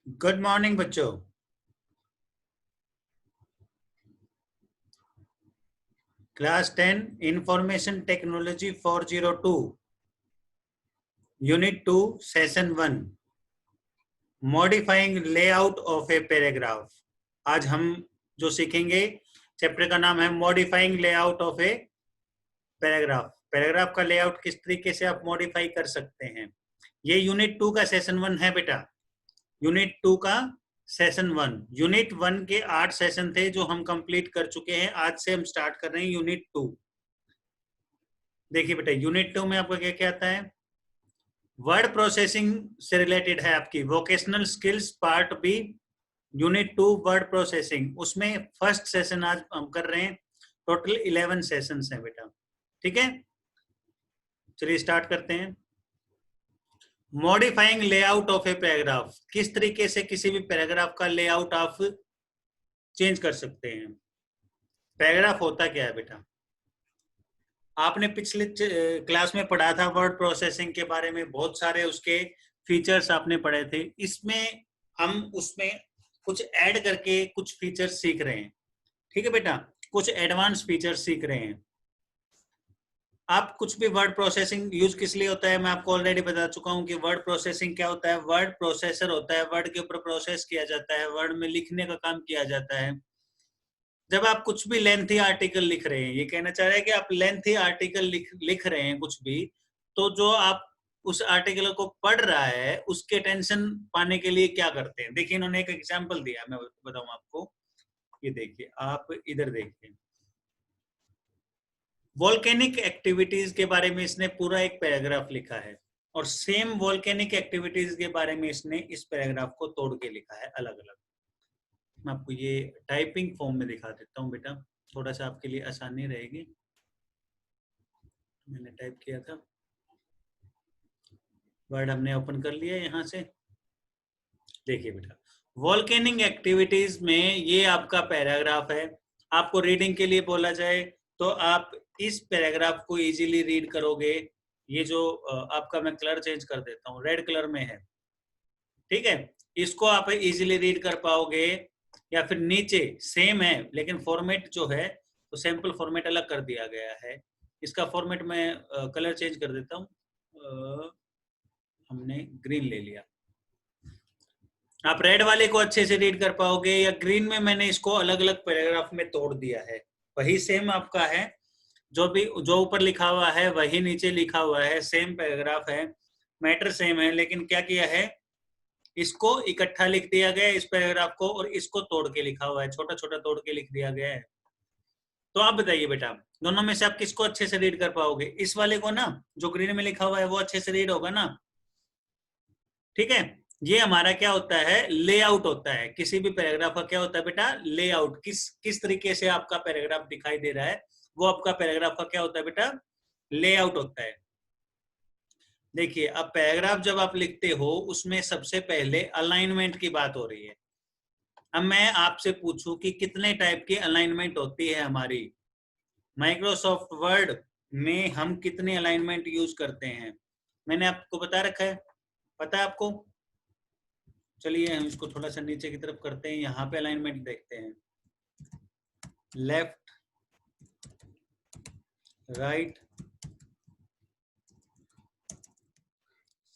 Good morning बच्चों। Class 10 information technology 402 unit 2 session 1 modifying layout of a paragraph. आज हम जो सीखेंगे चैप्टर का नाम है modifying layout of a paragraph. Paragraph का लेआउट किस तरीके से आप मॉडिफाई कर सकते हैं। ये यूनिट 2 का सेशन 1 है बेटा। यूनिट 2 का सेशन 1। यूनिट 1 के 8 सेशन थे जो हम कंप्लीट कर चुके हैं। आज से हम स्टार्ट कर रहे हैं यूनिट 2। देखिए बेटा, यूनिट 2 में आपका क्या क्या आता है। वर्ड प्रोसेसिंग से रिलेटेड है आपकी vocational skills part B unit 2 word processing. उसमें फर्स्ट सेशन आज हम कर रहे हैं। टोटल 11 सेशंस हैं बेटा। ठीक है, चलिए स्टार्ट करते हैं। Modifying layout of a paragraph, किस तरीके से किसी भी पैराग्राफ का लेआउट आप चेंज कर सकते हैं। पैराग्राफ होता क्या है बेटा, आपने पिछले क्लास में पढ़ा था वर्ड प्रोसेसिंग के बारे में। बहुत सारे उसके फीचर्स आपने पढ़े थे। इसमें हम उसमें कुछ ऐड करके कुछ फीचर्स सीख रहे हैं। ठीक है बेटा, कुछ एडवांस फीचर्स सीख रहे हैं। आप कुछ भी वर्ड प्रोसेसिंग यूज किस लिए होता है मैं आपको ऑलरेडी बता चुका हूं कि वर्ड प्रोसेसिंग क्या होता है। वर्ड प्रोसेसर होता है, वर्ड के ऊपर प्रोसेस किया जाता है, वर्ड में लिखने का काम किया जाता है। जब आप कुछ भी लेंथी आर्टिकल लिख रहे हैं, ये कहना चाह रहे हैं कि आप लेंथी आर्टिकल लिख रहे हैं कुछ भी, तो जो आप उस आर्टिकल को पढ़ रहा है उसके टेंशन पाने के लिए क्या करते हैं। देखिए इन्होंने एक एग्जांपल दिया, मैं बताऊं आपको। ये देखिए, आप इधर देखिए, वोल्केनिक एक्टिविटीज के बारे में इसने पूरा एक पैराग्राफ लिखा है और सेम वोल्केनिक एक्टिविटीज के बारे में इसने इस पैराग्राफ को तोड़ के लिखा है अलग अलग। मैं आपको ये टाइपिंग फॉर्म में दिखा देता हूँ बेटा, थोड़ा सा आपके लिए आसानी रहेगी। मैंने टाइप किया था, वर्ड हमने ओपन कर लिया यहाँ से। देखिए बेटा, वोल्केनिक एक्टिविटीज में ये आपका पैराग्राफ है। आपको रीडिंग के लिए बोला जाए तो आप इस पैराग्राफ को इजीली रीड करोगे। ये जो आपका, मैं कलर चेंज कर देता हूँ, रेड कलर में है। ठीक है, इसको आप इजीली रीड कर पाओगे। या फिर नीचे सेम है लेकिन फॉर्मेट जो है तो सैंपल फॉर्मेट अलग कर दिया गया है। इसका फॉर्मेट मैं कलर चेंज कर देता हूँ। हमने ग्रीन ले लिया। आप रेड वाले को अच्छे से रीड कर पाओगे, या ग्रीन में मैंने इसको अलग अलग पैराग्राफ में तोड़ दिया है। वही सेम आपका है, जो ऊपर लिखा हुआ है वही नीचे लिखा हुआ है, सेम पैराग्राफ है, मैटर सेम है, लेकिन क्या किया है, इसको इकट्ठा लिख दिया गया है इस पैराग्राफ को, और इसको तोड़ के लिखा हुआ है, छोटा छोटा तोड़ के लिख दिया गया है। तो आप बताइए बेटा, दोनों में से आप किसको अच्छे से रीड कर पाओगे। इस वाले को ना, जो ग्रीन में लिखा हुआ है वो अच्छे से रीड होगा ना। ठीक है, ये हमारा क्या होता है, लेआउट होता है। किसी भी पैराग्राफ का क्या होता है बेटा, लेआउट। किस तरीके से आपका पैराग्राफ दिखाई दे रहा है, वो आपका पैराग्राफ का क्या होता है बेटा, लेआउट होता है। देखिए, अब पैराग्राफ जब आप लिखते हो उसमें सबसे पहले अलाइनमेंट की बात हो रही है। अब मैं आपसे पूछूं कि कितने टाइप की अलाइनमेंट होती है हमारी माइक्रोसॉफ्ट वर्ड में, हम कितने अलाइनमेंट यूज करते हैं, मैंने आपको बता रखा है, पता है आपको। चलिए हम इसको थोड़ा सा नीचे की तरफ करते हैं, यहाँ पे अलाइनमेंट देखते हैं। लेफ्ट, राइट,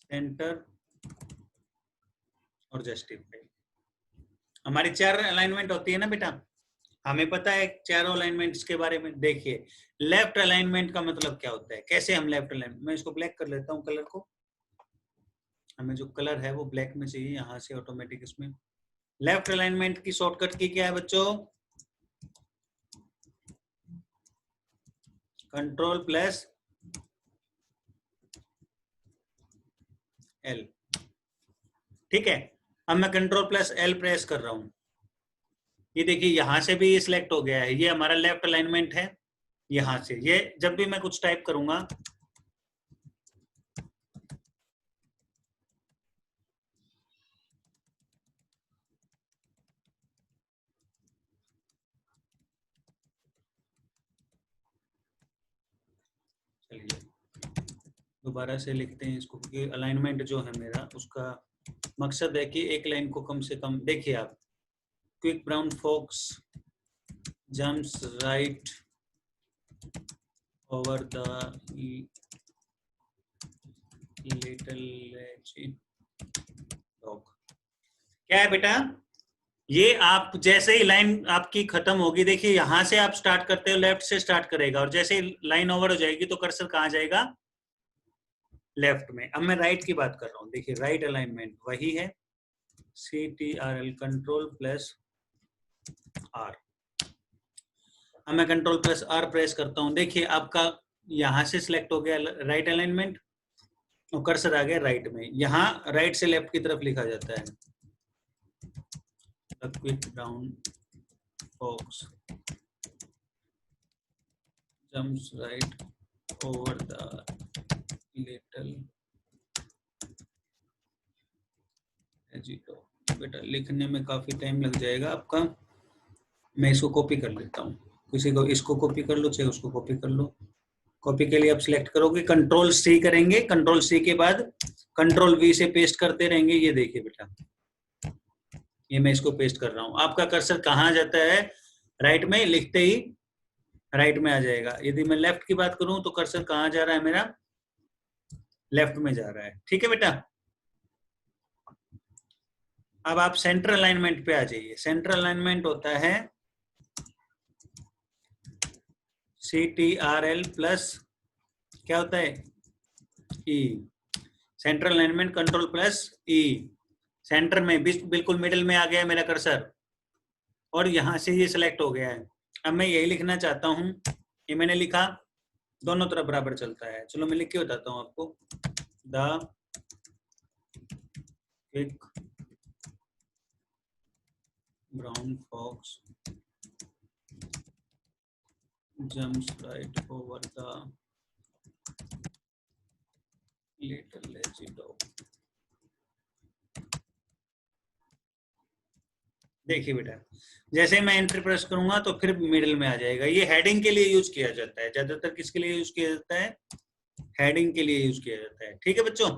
सेंटर और जस्टिफाई। हमारी 4 अलाइनमेंट होती है ना बेटा, हमें पता है चारों अलाइनमेंट्स के बारे में। देखिए, लेफ्ट अलाइनमेंट का मतलब क्या होता है, कैसे हम लेफ्ट अलाइनमेंट, मैं इसको ब्लैक कर लेता हूँ कलर को। हमें जो कलर है वो ब्लैक में चाहिए, यहाँ से ऑटोमेटिक इसमें। लेफ्ट अलाइनमेंट की शॉर्टकट की क्या है बच्चों, कंट्रोल प्लस एल। ठीक है, अब मैं कंट्रोल प्लस एल प्रेस कर रहा हूं, ये देखिए यहां से भी ये सिलेक्ट हो गया है, ये हमारा लेफ्ट अलाइनमेंट है। यहां से ये जब भी मैं कुछ टाइप करूंगा, चलिए दोबारा से लिखते हैं इसको, क्योंकि अलाइनमेंट जो है मेरा उसका मकसद है कि एक लाइन को कम से कम देखिए आप, quick brown fox jumps right over the little dog. क्या है बेटा, ये आप जैसे ही लाइन आपकी खत्म होगी, देखिए यहां से आप स्टार्ट करते हो, लेफ्ट से स्टार्ट करेगा, और जैसे ही लाइन ओवर हो जाएगी तो कर्सर कहाँ जाएगा, लेफ्ट में। अब मैं राइट की बात कर रहा हूँ, देखिए राइट अलाइनमेंट वही है, CTRL कंट्रोल प्लस R। अब मैं कंट्रोल प्लस R प्रेस करता हूँ, देखिए आपका यहां से सिलेक्ट हो गया राइट अलाइनमेंट और कर्सर आ गया राइट में। यहाँ राइट से लेफ्ट की तरफ लिखा जाता है, quick brown fox jumps right over the little एजिटो। बेटा लिखने में काफी टाइम लग जाएगा आपका, मैं इसको कॉपी कर लेता हूँ, किसी को इसको कॉपी कर लो चाहे उसको कॉपी कर लो। कॉपी के लिए आप सिलेक्ट करोगे, कंट्रोल C करेंगे, कंट्रोल C के बाद कंट्रोल V से पेस्ट करते रहेंगे। ये देखिए बेटा, ये मैं इसको पेस्ट कर रहा हूँ, आपका कर्सर कहाँ जाता है, राइट में, लिखते ही राइट में आ जाएगा। यदि मैं लेफ्ट की बात करूं तो कर्सर कहाँ जा रहा है मेरा, लेफ्ट में जा रहा है। ठीक है बेटा, अब आप सेंटर अलाइनमेंट पे आ जाइए। सेंटर अलाइनमेंट होता है CTRL प्लस क्या होता है, E। Central alignment control plus E। Centre में बिल्कुल मिडिल में आ गया मेरा कर्सर और यहां से ये सिलेक्ट हो गया है। अब मैं यही लिखना चाहता हूं, ये मैंने लिखा, दोनों तरफ बराबर चलता है। चलो मैं लिख के बताता हूं आपको, the quick brown fox jumps right over the little lazy dog। देखिए बेटा, जैसे मैं एंटर प्रेस करूंगा तो फिर मिडिल में आ जाएगा। ये हेडिंग के लिए यूज किया जाता है, ज्यादातर किसके लिए यूज किया जाता है, हेडिंग के लिए यूज किया जाता है। ठीक है बच्चों,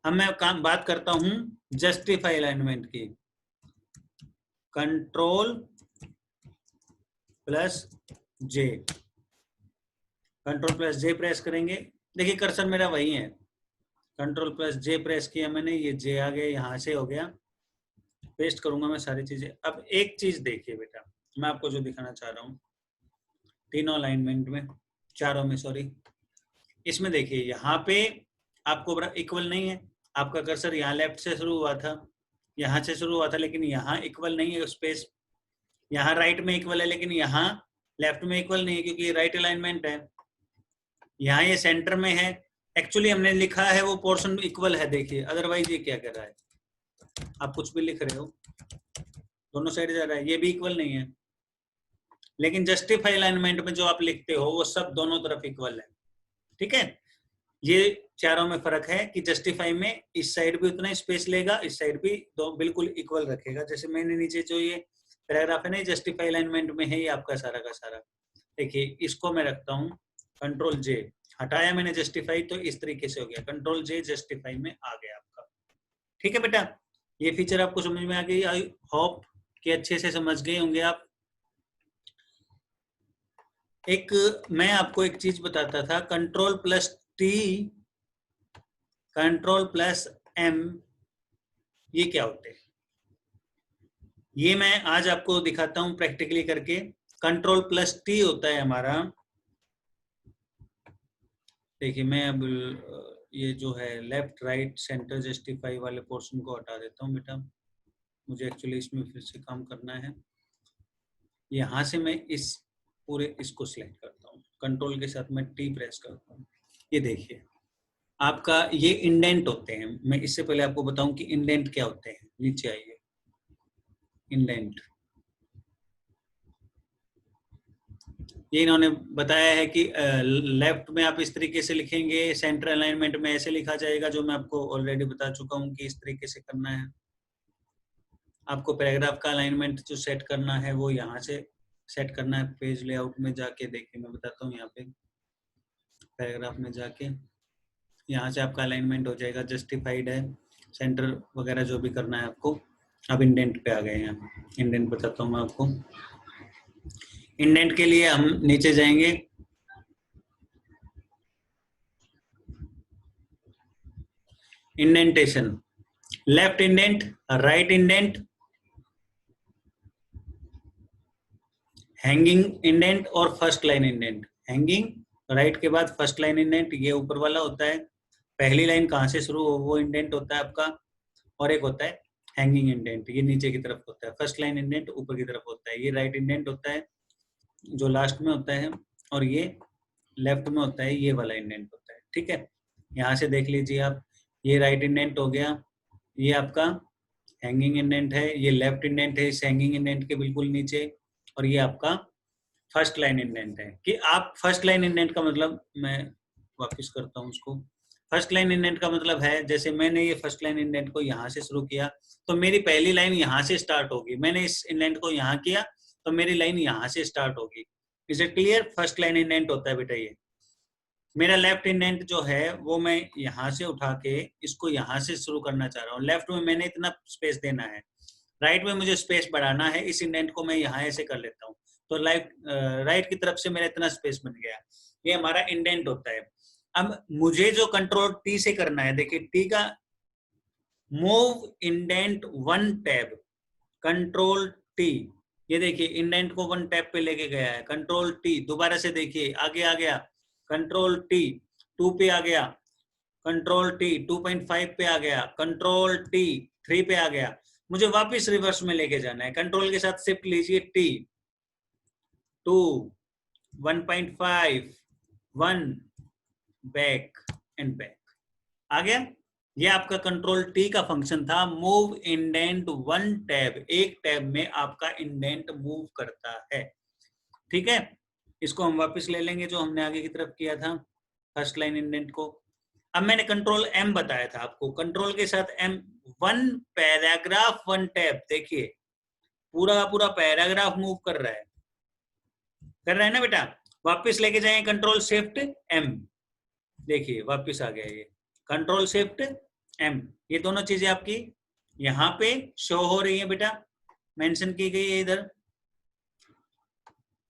अब मैं बात करता हूं जस्टिफाई अलाइनमेंट की। Control plus J, control plus J press करेंगे, देखिए कर्सर मेरा वही है, कंट्रोल प्लस J प्रेस किया मैंने, ये J आ गया, यहां से हो गया, पेस्ट करूंगा मैं सारी चीजें। अब एक चीज देखिए बेटा, मैं आपको जो दिखाना चाह रहा हूँ तीनों अलाइनमेंट में, चारों में सॉरी, इसमें देखिए यहाँ पे आपको इक्वल नहीं है, आपका कर्सर यहाँ लेफ्ट से शुरू हुआ था, यहाँ से शुरू हुआ था, लेकिन यहाँ इक्वल नहीं है स्पेस, यहाँ राइट में इक्वल है लेकिन यहाँ लेफ्ट में इक्वल नहीं है, क्योंकि ये राइट अलाइनमेंट है। यहाँ ये सेंटर में है, एक्चुअली हमने लिखा है वो पोर्शन इक्वल है, देखिए, अदरवाइज ये क्या कर रहा है, आप कुछ भी लिख रहे हो दोनों साइड जा रहा है, ये भी इक्वल नहीं है। लेकिन जस्टिफाई अलाइनमेंट में जो आप लिखते हो वो सब दोनों तरफ इक्वल है। ठीक है, ये चारों में फर्क है कि जस्टिफाई में इस साइड भी उतना स्पेस लेगा, इस साइड भी दो बिल्कुल इक्वल रखेगा। जैसे मैंने नीचे जो ये पैराग्राफ है ना, जस्टिफाई अलाइनमेंट में है ये आपका सारा का सारा। देखिए इसको मैं रखता हूँ, कंट्रोल J, हटाया मैंने जस्टिफाई, तो इस तरीके से हो गया, कंट्रोल J जस्टिफाई में आ गया आपका। ठीक है बेटा, ये फीचर आपको समझ में आ गई, आई होप कि अच्छे से समझ गए होंगे आप। एक मैं आपको एक चीज बताता था, control plus T, control plus M, ये क्या होते हैं, ये मैं आज आपको दिखाता हूं प्रैक्टिकली करके। कंट्रोल प्लस T होता है हमारा, देखिए मैं अब ये जो है लेफ्ट राइट सेंटर जस्टिफाई वाले पोर्शन को हटा देता हूं बेटा, मुझे एक्चुअली इसमें फिर से काम करना है। यहाँ से मैं इस पूरे इसको सिलेक्ट करता हूँ, कंट्रोल के साथ मैं T प्रेस करता हूँ। ये देखिए आपका ये इंडेंट होते हैं। मैं इससे पहले आपको बताऊं कि इंडेंट क्या होते हैं, नीचे आइए, इंडेंट, ये इन्होंने बताया है कि लेफ्ट में आप इस तरीके से लिखेंगे, सेंटर अलाइनमेंट में ऐसे लिखा जाएगा, जो मैं आपको ऑलरेडी बता चुका हूं कि इस तरीके से करना है। आपको पैराग्राफ का अलाइनमेंट जो सेट करना है वो यहाँ से सेट करना है, पेज लेआउट में जाके, देखिए मैं बताता हूँ, यहाँ पे पैराग्राफ में जाके यहाँ से आपका अलाइनमेंट हो जाएगा, जस्टिफाइड है, सेंटर वगैरह जो भी करना है आपको। अब इंडेंट पे आ गए हैं, इंडेंट बताता हूँ मैं आपको। इंडेंट के लिए हम नीचे जाएंगे, indentation, left indent, right indent, hanging indent और first line indent. Hanging right के बाद फर्स्ट लाइन इंडेंट, ये ऊपर वाला होता है, पहली लाइन कहाँ से शुरू हो वो इंडेंट होता है आपका। और एक होता है हैंगिंग इंडेंट, ये नीचे की तरफ होता है। फर्स्ट लाइन इंडेंट ऊपर की तरफ होता है, ये राइट इंडेंट होता है जो लास्ट में होता है, और ये लेफ्ट में होता है, ये वाला इंडेंट होता है। ठीक है, यहाँ से देख लीजिए आप, ये राइट इंडेंट हो गया, ये आपका हैंगिंग इंडेंट है, ये लेफ्ट इंडेंट है इस हैंगिंग इंडेंट के बिल्कुल नीचे, और ये आपका फर्स्ट लाइन इंडेंट है। कि आप फर्स्ट लाइन इंडेंट का मतलब, मैं वापस करता हूँ उसको। फर्स्ट लाइन इंडेंट का मतलब है, जैसे मैंने ये फर्स्ट लाइन इंडेंट को यहाँ से शुरू किया तो मेरी पहली लाइन यहाँ से स्टार्ट होगी, मैंने इस इंडेंट को यहाँ किया तो मेरी लाइन यहाँ से स्टार्ट होगी। Is it clear? First line indent होता है बेटा ये। मेरा लेफ्ट इंडेंट जो है वो मैं यहाँ से उठा के इसको यहाँ से शुरू करना चाह रहा हूँ, लेफ्ट में मैंने इतना स्पेस देना है, राइट में मुझे स्पेस बढ़ाना है, इस इंडेंट को मैं यहाँ ऐसे कर लेता हूँ, तो राइट की तरफ से मेरा इतना स्पेस बन गया। ये हमारा इंडेंट होता है। अब मुझे जो कंट्रोल टी से करना है, देखिए टी का move indent one tab, control T, ये देखिए इंडेंट को वन टैब पे लेके गया है, कंट्रोल टी, दोबारा से देखिए आगे आ गया, कंट्रोल टी 2 पे आ गया, कंट्रोल टी 2.5 पे आ गया, कंट्रोल टी 3 पे आ गया, मुझे वापस रिवर्स में लेके जाना है, कंट्रोल के साथ शिफ्ट लीजिए, टी 2 1.5 1 बैक एंड बैक, आ गया। ये आपका कंट्रोल टी का फंक्शन था, मूव इंडेंट वन टैब, एक टैब में आपका इंडेंट मूव करता है। ठीक है, इसको हम वापस ले लेंगे जो हमने आगे की तरफ किया था फर्स्ट लाइन इंडेंट को। अब मैंने कंट्रोल एम बताया था आपको, कंट्रोल के साथ M, one paragraph one tab, देखिए पूरा का पूरा पैराग्राफ मूव कर रहा है, कर रहा है ना बेटा। वापस लेके जाएंगे कंट्रोल शिफ्ट एम, देखिए वापस आ गया ये कंट्रोल शिफ्ट एम, ये दोनों चीजें आपकी यहाँ पे शो हो रही है बेटा, मेंशन की गई है इधर।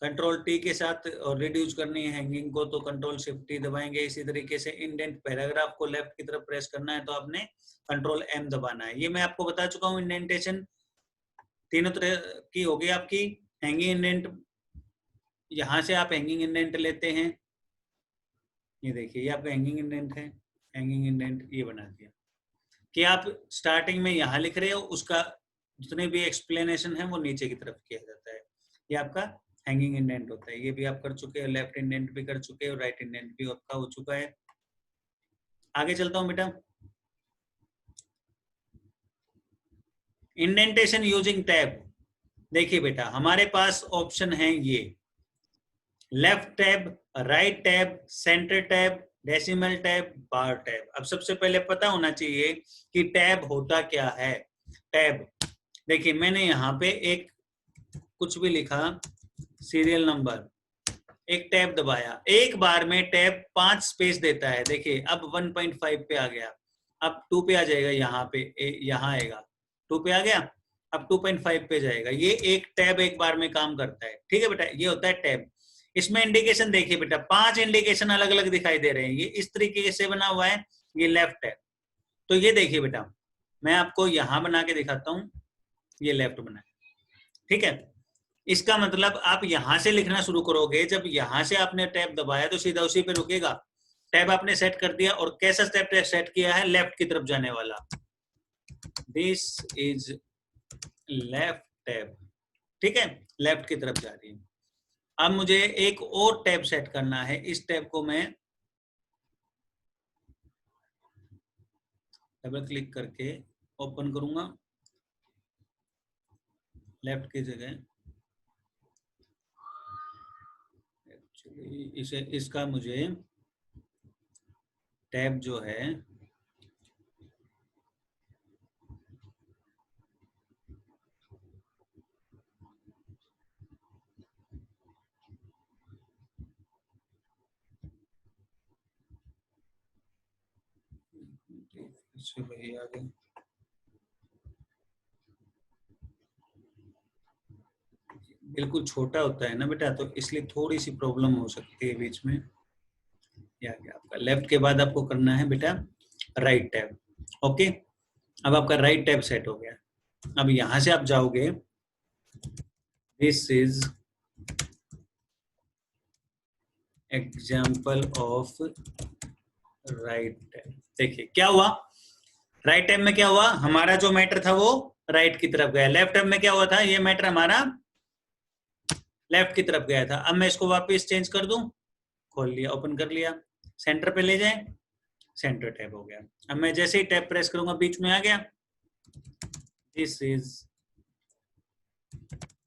कंट्रोल टी के साथ और रिड्यूस करनी है हैंगिंग को तो कंट्रोल शिफ्ट टी दबाएंगे। इसी तरीके से इंडेंट पैराग्राफ को लेफ्ट की तरफ प्रेस करना है तो आपने कंट्रोल एम दबाना है। ये मैं आपको बता चुका हूँ, इंडेंटेशन तीनों तरह की होगी आपकी। हैंगिंग इंडेंट, यहाँ से आप हैंगिंग इंडेंट लेते हैं, ये देखिए ये आपका हैंगिंग इंडेंट है, हैंगिंग इंडेंट ये बना दिया कि आप स्टार्टिंग में यहाँ लिख रहे हो, उसका जितने भी एक्सप्लेनेशन है वो नीचे की तरफ किया जाता है। ये आपका हैंगिंग इंडेंट होता है। ये भी आप कर चुके हो, लेफ्ट इंडेंट भी कर चुके हो, राइट इंडेंट भी आपका हो चुका है। आगे चलता हूँ बेटा, इंडेंटेशन यूजिंग टैब। देखिए बेटा हमारे पास ऑप्शन है ये, left tab, right tab, centre tab, decimal tab, bar tab. अब सबसे पहले पता होना चाहिए कि टैब होता क्या है। टैब, देखिए मैंने यहाँ पे एक कुछ भी लिखा, सीरियल नंबर, एक टैब दबाया, एक बार में टैब 5 स्पेस देता है। देखिए अब 1.5 पे आ गया, अब 2 पे आ जाएगा, यहाँ पे यहाँ आएगा, 2 पे आ गया, अब 2.5 पे जाएगा। ये एक टैब एक बार में काम करता है। ठीक है बेटा, ये होता है टैब। इसमें इंडिकेशन देखिए बेटा, 5 इंडिकेशन अलग अलग दिखाई दे रहे हैं, ये इस तरीके से बना हुआ है, ये लेफ्ट है। तो ये देखिए बेटा, मैं आपको यहाँ बना के दिखाता हूँ, ये लेफ्ट बना है। ठीक है, इसका मतलब आप यहां से लिखना शुरू करोगे, जब यहां से आपने टैब दबाया तो सीधा उसी पे रुकेगा। टैब आपने सेट कर दिया, और कैसा टैब सेट किया है, लेफ्ट की तरफ जाने वाला, दिस इज लेफ्ट टैब। ठीक है, लेफ्ट की तरफ जा रही है। अब मुझे एक और टैब सेट करना है, इस टैब को मैं डबल क्लिक करके ओपन करूंगा, लेफ्ट की जगह एक्चुअली इसे, इसका मुझे टैब जो है वही आ गया, बिल्कुल छोटा होता है ना बेटा, तो इसलिए थोड़ी सी प्रॉब्लम हो सकती है बीच में। या क्या आपका लेफ्ट के बाद आपको करना है बेटा राइट टैब। ओके, अब आपका राइट टैब सेट हो गया। अब यहां से आप जाओगे, this is example of right tab. देखिए क्या हुआ, राइट टैब में क्या हुआ, हमारा जो मैटर था वो राइट की तरफ गया। लेफ्ट टैब में क्या हुआ था, ये मैटर हमारा लेफ्ट की तरफ गया था। अब मैं इसको वापस चेंज कर दूं, खोल लिया, ओपन कर लिया, सेंटर पे ले जाए, सेंटर टैब हो गया। अब मैं जैसे ही टैब प्रेस करूंगा बीच में आ गया, this is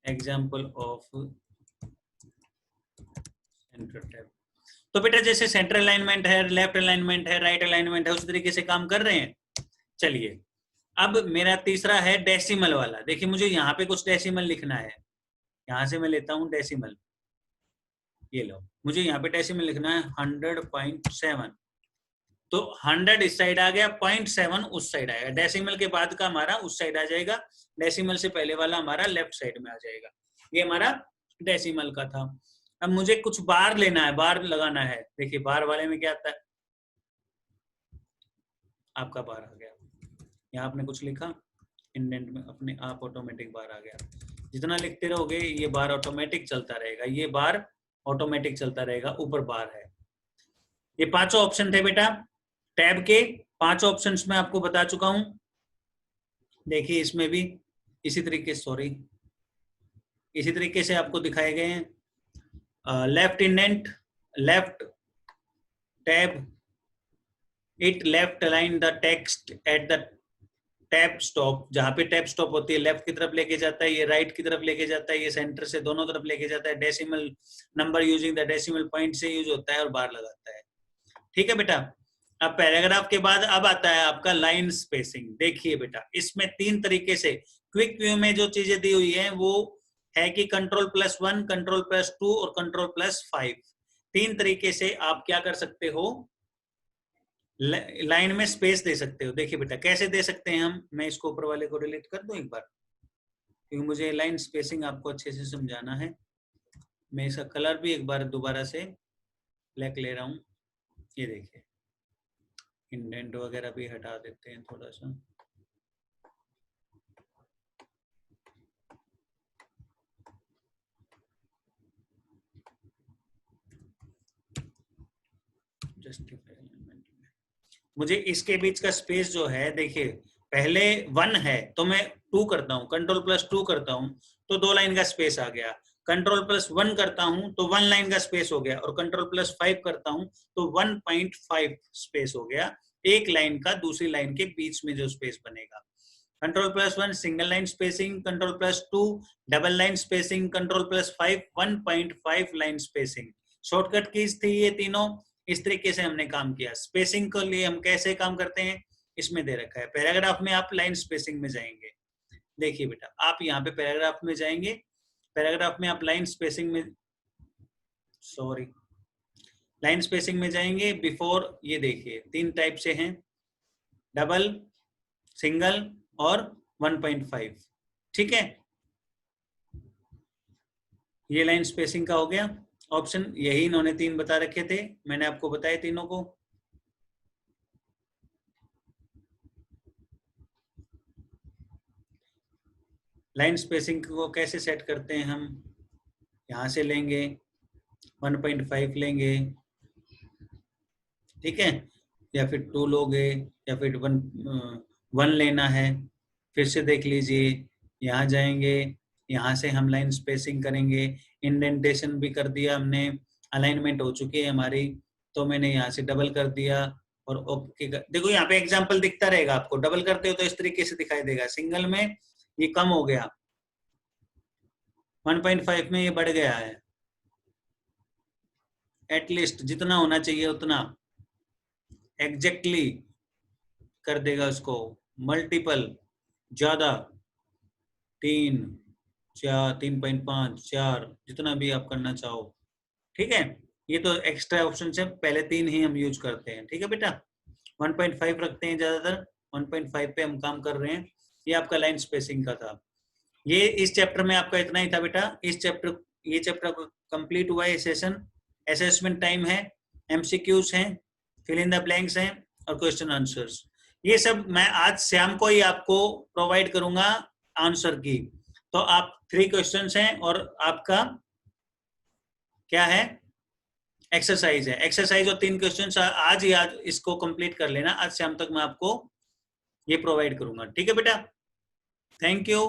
example of centre tab. तो बेटा जैसे सेंटर अलाइनमेंट है, लेफ्ट अलाइनमेंट है, राइट अलाइनमेंट है, उस तरीके से काम कर रहे हैं। चलिए अब मेरा तीसरा है डेसिमल वाला। देखिए मुझे यहाँ पे कुछ डेसिमल लिखना है, यहाँ से मैं लेता हूँ डेसिमल, ये लो, मुझे यहाँ पे डेसिमल लिखना है 100.7। तो 100 इस साइड आ गया, 0.7 उस साइड आएगा। डेसिमल के बाद का हमारा उस साइड आ जाएगा, डेसिमल से पहले वाला हमारा लेफ्ट साइड में आ जाएगा। ये हमारा डेसिमल का था। अब मुझे कुछ बार लेना है, बार लगाना है। देखिए बार वाले में क्या आता है, आपका बार आ गया, यहाँ आपने कुछ लिखा, इंडेंट में अपने आप ऑटोमेटिक बार आ गया। जितना लिखते रहोगे ये बार ऑटोमेटिक चलता रहेगा, ये बार ऑटोमेटिक चलता रहेगा, ऊपर बार है। ये पांचों ऑप्शन थे बेटा टैब के, पांचों ऑप्शंस में आपको बता चुका हूं। देखिए इसमें भी इसी तरीके इसी तरीके से आपको दिखाए गए हैं। Left indent, left tab, it left align the text at the tab stop. जहां पे टैब स्टॉप होती है लेफ्ट की तरफ लेके जाता है, ये राइट की तरफ लेके जाता है, ये सेंटर से दोनों तरफ लेके जाता है। Decimal number using the decimal point से यूज होता है और बार लगाता है। ठीक है बेटा। अब पैराग्राफ के बाद अब आता है आपका लाइन स्पेसिंग। देखिए बेटा इसमें तीन तरीके से, क्विक व्यू में जो चीजें दी हुई है वो है कि Ctrl+1, Ctrl+2 और Ctrl+5, तीन तरीके से आप क्या कर सकते हो, लाइन में स्पेस दे सकते हो। देखिए बेटा कैसे दे सकते हैं हम, मैं इसको ऊपर वाले को डिलीट कर दूं एक बार, क्योंकि मुझे लाइन स्पेसिंग आपको अच्छे से समझाना है। मैं इसका कलर भी एक बार दोबारा से ब्लैक ले रहा हूँ। ये देखिए इंडेंट वगैरह भी हटा देते हैं थोड़ा सा। मुझे इसके बीच का स्पेस जो है, देखिए पहले 1 है तो मैं 2 करता हूँ, Ctrl+2 करता हूँ तो 2 लाइन का स्पेस आ गया। Ctrl+1 करता हूँ तो 1 लाइन का स्पेस हो गया, और Ctrl+5 करता हूँ तो 1.5 स्पेस हो गया, एक लाइन का दूसरी लाइन के बीच में जो स्पेस बनेगा। Ctrl+1 single line spacing, Ctrl+2 double line spacing, Ctrl+5 1.5 line spacing. Shortcut keys थी ये तीनों। इस तरीके से हमने काम किया। स्पेसिंग के लिए हम कैसे काम करते हैं, इसमें दे रखा है। पैराग्राफ में आप लाइन स्पेसिंग में जाएंगे। देखिए बेटा आप यहाँ पे पैराग्राफ में जाएंगे, पैराग्राफ में आप लाइन स्पेसिंग में, सॉरी, लाइन स्पेसिंग में जाएंगे बिफोर। ये देखिए तीन टाइप से हैं, डबल, सिंगल और 1.5। ठीक है, ये लाइन स्पेसिंग का हो गया ऑप्शन। यही इन्होंने तीन बता रखे थे, मैंने आपको बताए तीनों को। लाइन स्पेसिंग को कैसे सेट करते हैं हम, यहाँ से लेंगे 1.5 लेंगे, ठीक है, या फिर 2 लोगे, या फिर 1 लेना है। फिर से देख लीजिए, यहाँ जाएंगे, यहाँ से हम लाइन स्पेसिंग करेंगे, इंडेंटेशन भी कर दिया हमने, अलाइनमेंट हो चुकी है हमारी, तो मैंने यहाँ से डबल कर दिया और ओके देखो यहाँ पे एग्जांपल दिखता रहेगा आपको। डबल करते हो तो इस तरीके से दिखाई देगा, सिंगल में ये कम हो गया, 1.5 में ये बढ़ गया है। एटलीस्ट जितना होना चाहिए उतना एग्जैक्टली कर देगा उसको, मल्टीपल ज्यादा, 3, 4, 3.5, 4, जितना भी आप करना चाहो। ठीक है, ये तो एक्स्ट्रा ऑप्शन है, पहले 3 ही हम यूज करते हैं। ठीक है बेटा, 1.5 रखते हैं ज्यादातर, 1.5 पे हम काम कर रहे हैं। ये आपका लाइन स्पेसिंग का था। ये इस चैप्टर में आपका इतना ही था बेटा। ये चैप्टर कंप्लीट हुआ है सेशन। असेसमेंट टाइम है, एमसीक्यूज हैं, फिल इन द ब्लैंक्स हैं और क्वेश्चन आंसर्स। ये सब मैं आज शाम को ही आपको प्रोवाइड करूंगा आंसर की। तो आप 3 क्वेश्चंस हैं और आपका क्या है, एक्सरसाइज है। एक्सरसाइज और 3 क्वेश्चंस आज ही आज इसको कंप्लीट कर लेना। आज शाम तक मैं आपको ये प्रोवाइड करूंगा, ठीक है बेटा। Thank you.